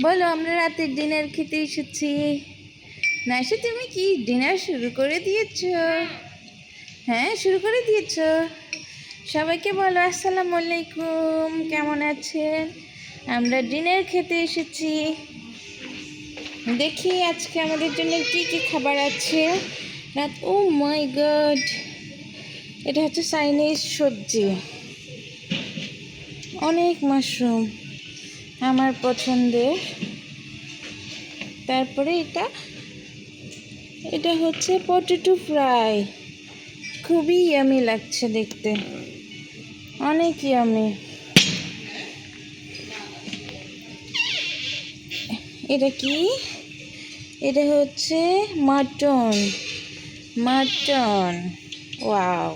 বলো, আমরা রাতের ডিনার খেতে এসেছি। না এসে তুমি কি ডিনার শুরু করে দিয়েছ? হ্যাঁ, শুরু করে দিয়েছ। সবাইকে বলো আসসালামু আলাইকুম, কেমন আছেন? আমরা ডিনার খেতে এসেছি। দেখি আজকে আমাদের জন্য কি কি খাবার আছে। রাত ও মাই গড, এটা হচ্ছে চাইনিজ সবজি, অনেক মাশরুম আমার পছন্দের। তারপরে এটা হচ্ছে পটেটো ফ্রাই, খুবই ইয়ামি লাগছে দেখতে, অনেক ইয়ামি। এটা কি? এটা হচ্ছে মাটন। Wow,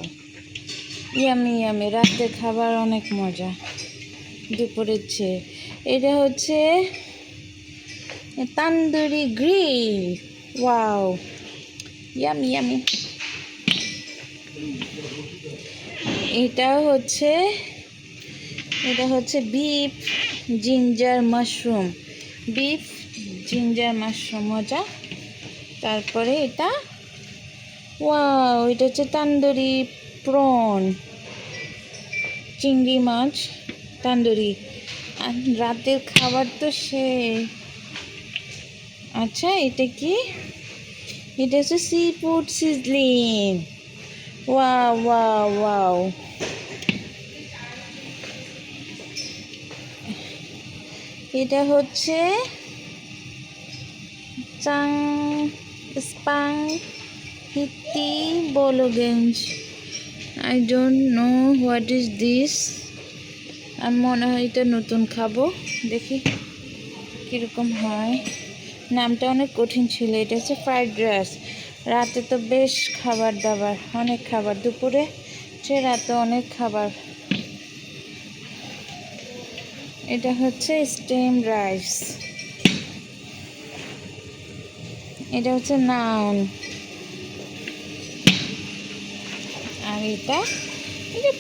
yummy yummy. রাতের খাবার অনেক মজা দুপুরের চেয়ে। এটা হচ্ছে tandoori grill. Wow, yummy yummy. এটা হচ্ছে বিফ জিঞ্জার মাশরুম। মজা। তারপরে এটা ওয়াও, এটা হচ্ছে তান্দুরি প্রন, চিংড়ি মাছ তান্দুরি। আর রাতের খাবার তো সে। আচ্ছা, এটা কি? এটা হচ্ছে sea food sizzling. Wow wow wow. এটা হচ্ছে চাং স্পাং হিতি বলগেঞ্জ। I don't know what is this. আমি মনে হয় এটা নতুন খাবো, দেখি কীরকম হয়। নামটা অনেক কঠিন ছিল। এটা হচ্ছে ফ্রাইড রাইস। রাতে তো বেশ খাবার দাবার, অনেক খাবার। দুপুরে রাতে অনেক খাবার। এটা হচ্ছে স্টিম রাইস। এটা হচ্ছে নান। আর এটা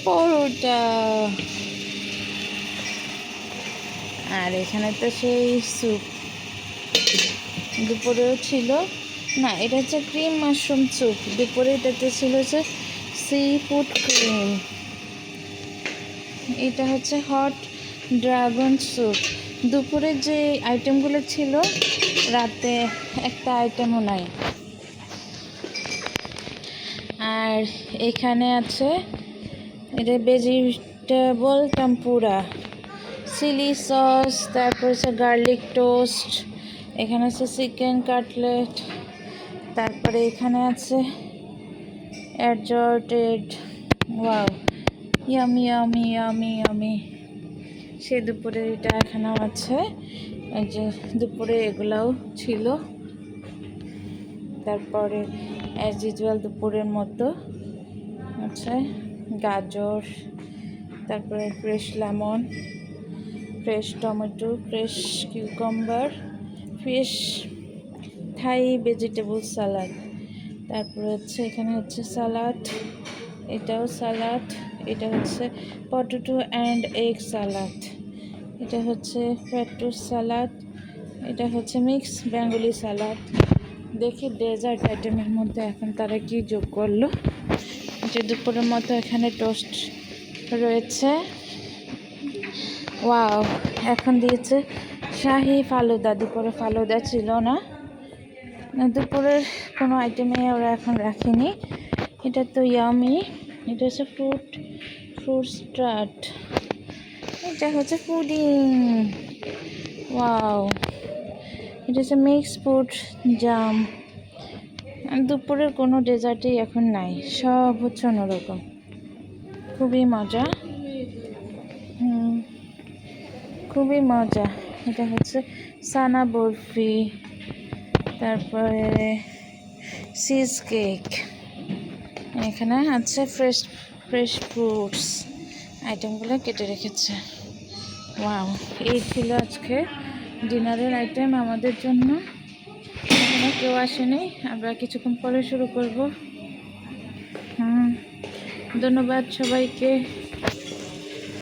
পরোটা। আর এখানে তো সেই স্যুপ দুপুরেও ছিল। না, এটা হচ্ছে ক্রিম মাশরুম স্যুপ। দুপুরে এটাতে ছিল হচ্ছে সি ফুড ক্রিম। এটা হচ্ছে হট ড্রাগন স্যুপ। দুপুরে যে আইটেমগুলো ছিল, রাতে একটা আইটেমও নাই। আর এখানে আছে এটা ভেজিটেবল টেম্পুরা, চিলি সস, তারপর হচ্ছে গার্লিক টোস্ট, এখানে আছে চিকেন কাটলেট, তারপরে এখানে আছে অ্যাডজর্টেড। Wow, yummy yummy yummy yummy. সে দুপুরে এটা এখানেও আছে, এই যে দুপুরে এগুলাও ছিল। তারপরে অ্যাজ ইউজুয়াল দুপুরের মতো আছে গাজর, তারপরে fresh lemon, fresh tomato, fresh cucumber, fresh থাই ভেজিটেবল সালাড। তারপরে হচ্ছে এখানে হচ্ছে সালাড, এটাও সালাড। এটা হচ্ছে পটেটো অ্যান্ড এগ সালাড। এটা হচ্ছে ফ্যাটুস সালাড। এটা হচ্ছে মিক্স বেঙ্গলি সালাড। দেখি ডেজার্ট আইটেমের মধ্যে এখন তারা কি যোগ করলো। যে দুপুরের মতো এখানে টোস্ট রয়েছে। ওয়াও, এখন দিয়েছে শাহি ফালুদা। দুপুরে ফালুদা ছিল না, দুপুরের কোনো আইটেমে ওরা এখন রাখেনি। এটা তো ইয়ামি। এটা হচ্ছে ফ্রুট স্টার্ট। এটা হচ্ছে পুডিং। ওয়াও, এটা হচ্ছে মিক্স ফ্রুট জাম। দুপুরের কোনো ডেজার্টই এখন নাই, সব হচ্ছে অন্যরকম। খুবই মজা, খুবই মজা। এটা হচ্ছে সানা বরফি, তারপরে চিজ কেক। এখানে আছে ফ্রেশ ফ্রুটস। আইটেমগুলো কেটে রেখেছে। ওয়াও, এই ছিল আজকে ডিনারের আইটেম আমাদের জন্য। এখনো কেউ আসেনি, আমরা কিছুক্ষণ পরে শুরু করব। ধন্যবাদ সবাইকে।